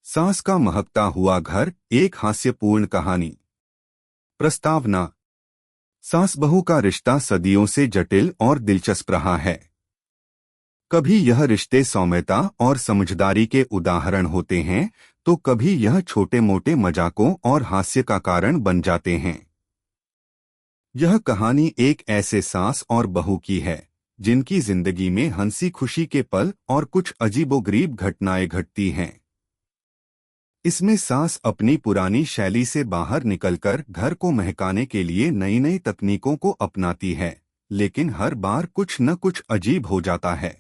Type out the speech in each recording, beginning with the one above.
सास का महकता हुआ घर, एक हास्यपूर्ण कहानी। प्रस्तावना। सास बहू का रिश्ता सदियों से जटिल और दिलचस्प रहा है। कभी यह रिश्ते सौम्यता और समझदारी के उदाहरण होते हैं, तो कभी यह छोटे मोटे मजाकों और हास्य का कारण बन जाते हैं। यह कहानी एक ऐसे सास और बहू की है जिनकी जिंदगी में हंसी खुशी के पल और कुछ अजीबोगरीब घटनाएं घटती हैं। इसमें सास अपनी पुरानी शैली से बाहर निकलकर घर को महकाने के लिए नई नई तकनीकों को अपनाती है, लेकिन हर बार कुछ न कुछ अजीब हो जाता है।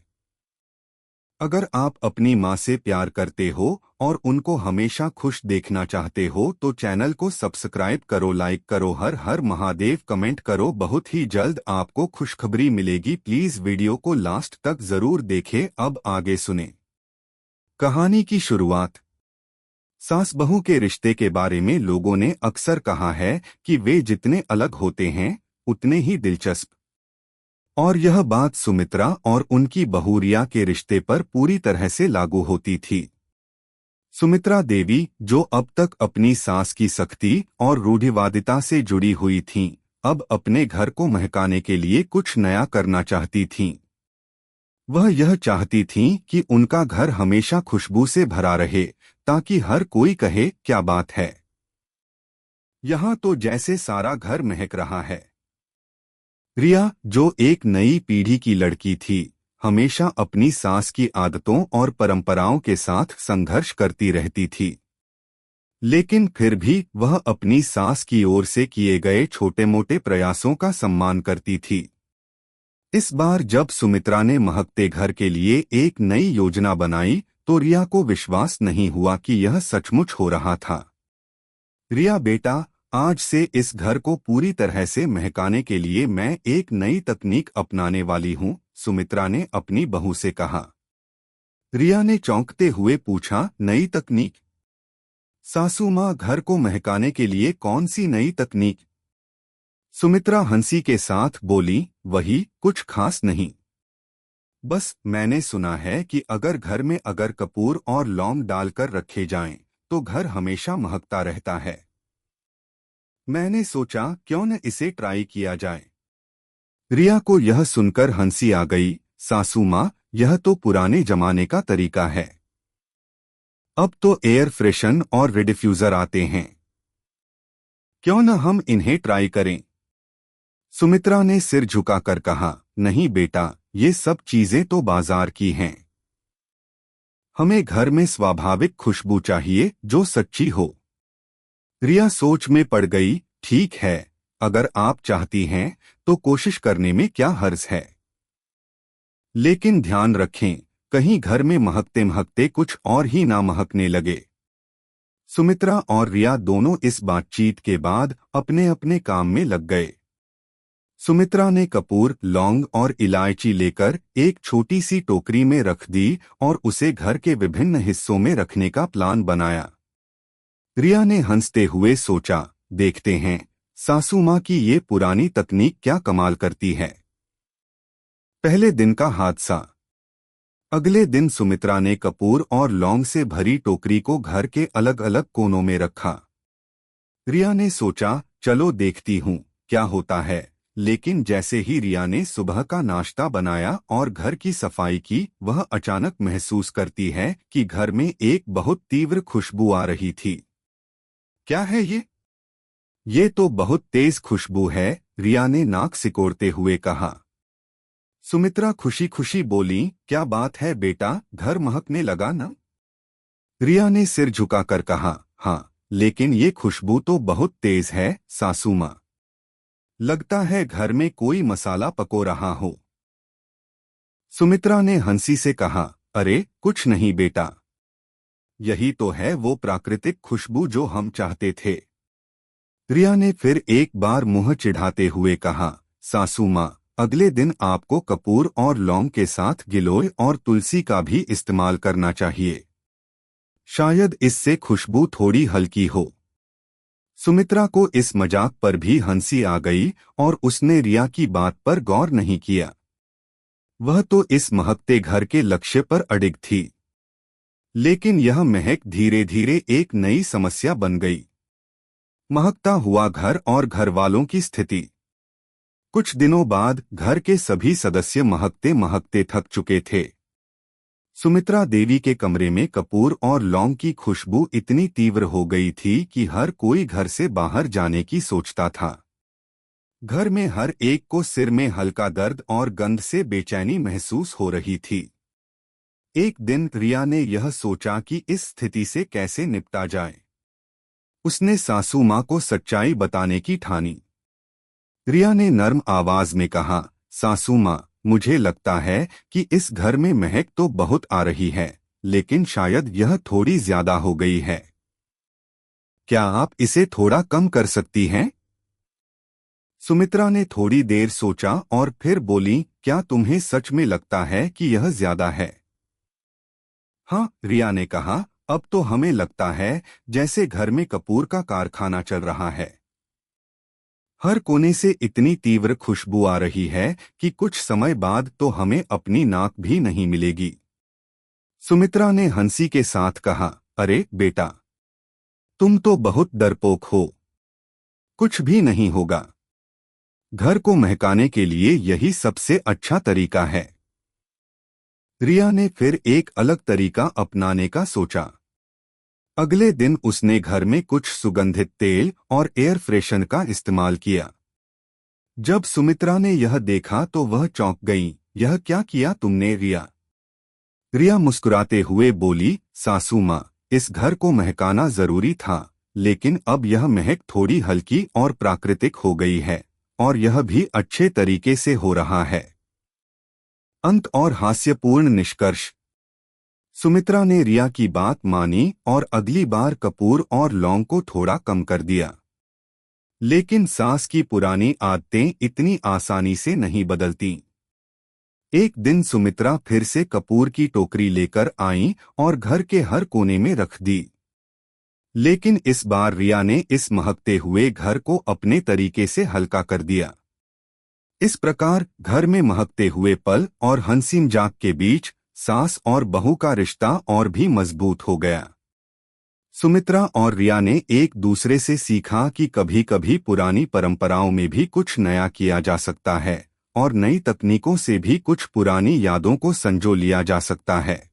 अगर आप अपनी माँ से प्यार करते हो और उनको हमेशा खुश देखना चाहते हो तो चैनल को सब्सक्राइब करो, लाइक करो, हर हर महादेव कमेंट करो। बहुत ही जल्द आपको खुशखबरी मिलेगी। प्लीज वीडियो को लास्ट तक जरूर देखें। अब आगे सुने कहानी की शुरुआत। सास बहू के रिश्ते के बारे में लोगों ने अक्सर कहा है कि वे जितने अलग होते हैं उतने ही दिलचस्प। और यह बात सुमित्रा और उनकी बहू रिया के रिश्ते पर पूरी तरह से लागू होती थी। सुमित्रा देवी, जो अब तक अपनी सास की सख्ती और रूढ़िवादिता से जुड़ी हुई थीं, अब अपने घर को महकाने के लिए कुछ नया करना चाहती थीं। वह यह चाहती थीं कि उनका घर हमेशा खुशबू से भरा रहे, ताकि हर कोई कहे, क्या बात है, यहाँ तो जैसे सारा घर महक रहा है। रिया, जो एक नई पीढ़ी की लड़की थी, हमेशा अपनी सास की आदतों और परंपराओं के साथ संघर्ष करती रहती थी। लेकिन फिर भी वह अपनी सास की ओर से किए गए छोटे मोटे प्रयासों का सम्मान करती थी। इस बार जब सुमित्रा ने महकते घर के लिए एक नई योजना बनाई तो रिया को विश्वास नहीं हुआ कि यह सचमुच हो रहा था। रिया बेटा, आज से इस घर को पूरी तरह से महकाने के लिए मैं एक नई तकनीक अपनाने वाली हूँ, सुमित्रा ने अपनी बहू से कहा। रिया ने चौंकते हुए पूछा, नई तकनीक? सासू माँ, घर को महकाने के लिए कौन सी नई तकनीक? सुमित्रा हंसी के साथ बोली, वही, कुछ खास नहीं। बस मैंने सुना है कि अगर घर में अगर कपूर और लौंग डालकर रखे जाएं, तो घर हमेशा महकता रहता है। मैंने सोचा क्यों न इसे ट्राई किया जाए। रिया को यह सुनकर हंसी आ गई। सासू माँ, यह तो पुराने जमाने का तरीका है। अब तो एयर फ्रेशन और रिडिफ्यूजर आते हैं, क्यों न हम इन्हें ट्राई करें? सुमित्रा ने सिर झुकाकर कहा, नहीं बेटा, ये सब चीजें तो बाजार की हैं। हमें घर में स्वाभाविक खुशबू चाहिए जो सच्ची हो। रिया सोच में पड़ गई। ठीक है, अगर आप चाहती हैं तो कोशिश करने में क्या हर्ज है। लेकिन ध्यान रखें, कहीं घर में महकते महकते कुछ और ही ना महकने लगे। सुमित्रा और रिया दोनों इस बातचीत के बाद अपने अपने काम में लग गए। सुमित्रा ने कपूर, लौंग और इलायची लेकर एक छोटी सी टोकरी में रख दी और उसे घर के विभिन्न हिस्सों में रखने का प्लान बनाया। रिया ने हंसते हुए सोचा, देखते हैं सासू माँ की ये पुरानी तकनीक क्या कमाल करती है। पहले दिन का हादसा। अगले दिन सुमित्रा ने कपूर और लौंग से भरी टोकरी को घर के अलग अलग कोनों में रखा। रिया ने सोचा, चलो देखती हूँ क्या होता है। लेकिन जैसे ही रिया ने सुबह का नाश्ता बनाया और घर की सफाई की, वह अचानक महसूस करती है कि घर में एक बहुत तीव्र खुशबू आ रही थी। क्या है ये? ये तो बहुत तेज खुशबू है, रिया ने नाक सिकोड़ते हुए कहा। सुमित्रा खुशी खुशी बोली, क्या बात है बेटा, घर महकने लगा ना? रिया ने सिर झुकाकर कहा, हाँ, लेकिन ये खुशबू तो बहुत तेज है सासू माँ। लगता है घर में कोई मसाला पको रहा हो। सुमित्रा ने हंसी से कहा, अरे कुछ नहीं बेटा, यही तो है वो प्राकृतिक खुशबू जो हम चाहते थे। रिया ने फिर एक बार मुंह चिढ़ाते हुए कहा, सासू माँ, अगले दिन आपको कपूर और लौंग के साथ गिलोय और तुलसी का भी इस्तेमाल करना चाहिए। शायद इससे खुशबू थोड़ी हल्की हो। सुमित्रा को इस मजाक पर भी हंसी आ गई और उसने रिया की बात पर गौर नहीं किया। वह तो इस महकते घर के लक्ष्य पर अडिग थी। लेकिन यह महक धीरे धीरे एक नई समस्या बन गई। महकता हुआ घर और घरवालों की स्थिति। कुछ दिनों बाद घर के सभी सदस्य महकते महकते थक चुके थे। सुमित्रा देवी के कमरे में कपूर और लौंग की खुशबू इतनी तीव्र हो गई थी कि हर कोई घर से बाहर जाने की सोचता था। घर में हर एक को सिर में हल्का दर्द और गंध से बेचैनी महसूस हो रही थी। एक दिन रिया ने यह सोचा कि इस स्थिति से कैसे निपटा जाए। उसने सासू माँ को सच्चाई बताने की ठानी। रिया ने नर्म आवाज में कहा, सासू माँ, मुझे लगता है कि इस घर में महक तो बहुत आ रही है, लेकिन शायद यह थोड़ी ज्यादा हो गई है। क्या आप इसे थोड़ा कम कर सकती हैं? सुमित्रा ने थोड़ी देर सोचा और फिर बोली, क्या तुम्हें सच में लगता है कि यह ज्यादा है? हाँ, रिया ने कहा, अब तो हमें लगता है जैसे घर में कपूर का कारखाना चल रहा है। हर कोने से इतनी तीव्र खुशबू आ रही है कि कुछ समय बाद तो हमें अपनी नाक भी नहीं मिलेगी। सुमित्रा ने हंसी के साथ कहा, अरे बेटा, तुम तो बहुत डरपोक हो। कुछ भी नहीं होगा। घर को महकाने के लिए यही सबसे अच्छा तरीका है। रिया ने फिर एक अलग तरीका अपनाने का सोचा। अगले दिन उसने घर में कुछ सुगंधित तेल और एयर फ्रेशन का इस्तेमाल किया। जब सुमित्रा ने यह देखा तो वह चौंक गई। यह क्या किया तुमने रिया? रिया मुस्कुराते हुए बोली, सासू माँ, इस घर को महकाना जरूरी था, लेकिन अब यह महक थोड़ी हल्की और प्राकृतिक हो गई है, और यह भी अच्छे तरीके से हो रहा है। अंत और हास्यपूर्ण निष्कर्ष। सुमित्रा ने रिया की बात मानी और अगली बार कपूर और लौंग को थोड़ा कम कर दिया। लेकिन सास की पुरानी आदतें इतनी आसानी से नहीं बदलती। एक दिन सुमित्रा फिर से कपूर की टोकरी लेकर आईं और घर के हर कोने में रख दी। लेकिन इस बार रिया ने इस महकते हुए घर को अपने तरीके से हल्का कर दिया। इस प्रकार घर में महकते हुए पल और हंसी मजाक के बीच सास और बहू का रिश्ता और भी मजबूत हो गया। सुमित्रा और रिया ने एक दूसरे से सीखा कि कभी कभी पुरानी परंपराओं में भी कुछ नया किया जा सकता है, और नई तकनीकों से भी कुछ पुरानी यादों को संजो लिया जा सकता है।